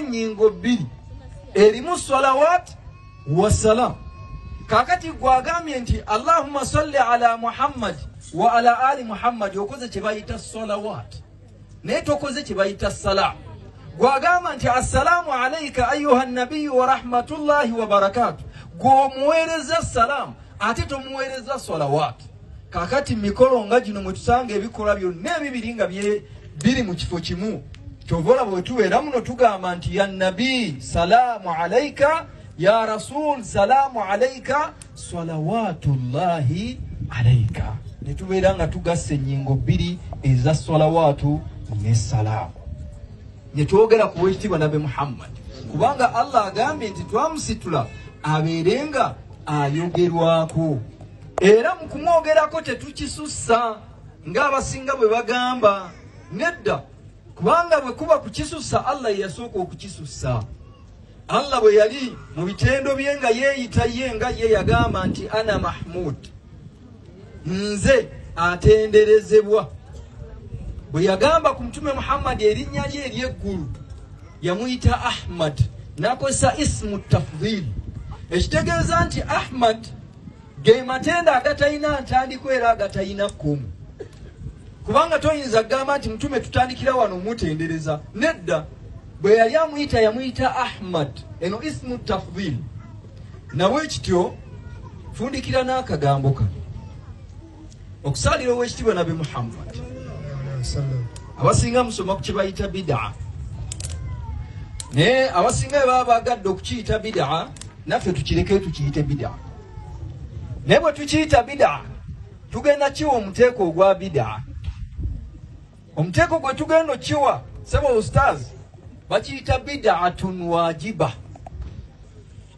nyingo bbiri erimu salawat wa salam. Kakati gwagambye nti Allahumma salli ala Muhammad wa ala ali Muhammad okoze kye bayita salawat naye tokoze kye bayita salam. Gwagamba nti assalamu alayka ayuha nabiyyu wa rahmatullahi wa barakatuh gw'omuweereza salam ate tomuweereza salawat. Kakati mikolo nga gino mwe tusanga ebikola byonna ebibiri nga biri mu kifo kimu kyovola bwe tubeera muno tugamba nti ya nabi salamu alayka ya rasul salamu alayka salawatullahi alayka. Ne tubeera nga tugasse ennyingo bbiri eza salawatu ne salamu. Ne twogera ku weekitiibwa Nabi Muhammad kubanga Allah agambye nti twamusitula abeerenga ayogerwako era mu kumwogerako tetukisussa ng'abasinga bwe bagamba nedda kubanga bwe kuba kukisussa Allah yasooka okukisussa. Allah bwe yali mu bitendo bye nga yeeyita ye nga ye yagamba nti ana Mahmud nze atenderezebwa. Bwe yagamba ku Mtume Muhammad erinnya lye ery'eggulu yamuyita Ahmad n'akozesa ismu tafdhil ekitegeeza nti Ahmad ge matenda agatayina ntandiko era agatayina kkumu kubanga toyinza kugamba nti Mtume tutandikira wano mutendereza nedda. Bwe yali amuyita yamuyita Ahmad eno ismu tafdhil. Nawe kityo fundikira n'akagambo kano okusalira ow'ekitiibwa Nabi Muhammad. Abasinga musoma ku kye bayita bid'a naye abasinga baba bagadde okukiyita bid'a naffe tukireke tukiyite bid'a. Naye bwe tukiyita bid'a tugenda kiwa omuteeko ogwa bid'a. Omuteeko gwe tugenda okiwa sebo ustaz bakiyita bid'atun wajiba.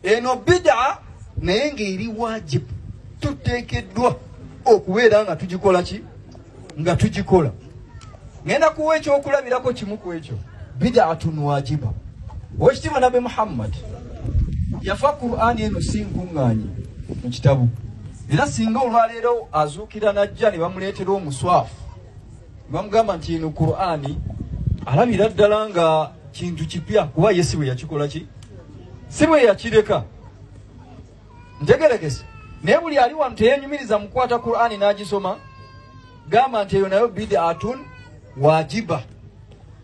Eno bid'a naye ng'eri wajibu tuteekeddwa okubeera nga tugikola ki nga tugikola. Ngenda kuwa ekyokulabirako kimu ku ekyo bid'atun wajiba. Owekitiibwa Nabi Muhammad yafa Qur'ani eno sinkuŋŋaanye mu kitabu era singa olwaleero azuukira najja ne bamuleetera omuswafu ne bamugamba nti eno Qur'ani alabira ddala nga kintu kipya kuba ye si bwe yakikola ki si bwe yakireka ntegerekese. Naye buli ali wano teyeenyumiriza mu kukwata Qur'ani n'agisoma gamba nti eyo nayo bid'atun wajiba.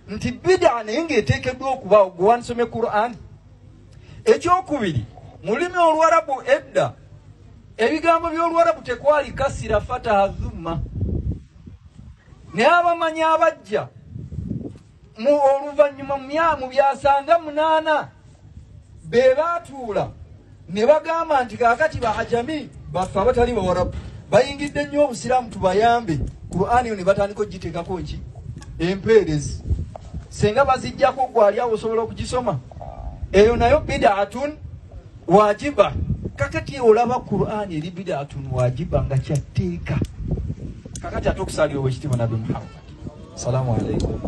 Nti bid'a naye ng'eteekeddwa okubaawo gwe wansome Qur'ani. Ekyokubiri mu lulimi Oluwarabu edda ebigambo by'Oluwarabu tekwali kasira fataha dhumma. Naye abamanyi abajja mu oluvannyuma mu byasanga 8 be baatuula ne bagamba nti kaakati bahajami baffe abatali Bawarabu bayingidde nnyo Obusiraamu tubayambe Qur'ani yo ne batandika ogiteekako nki empeerezi senga bazijjako gwali awo osobola okugisoma. Eyo nayo bid'atun wajiba. Kakati olaba Qur'ani eri bid'atun wajiba nga kyatteeka. Kakati ate okusalira ow'ekitiibwa Nabi Muhammad. Salaamu alaykum.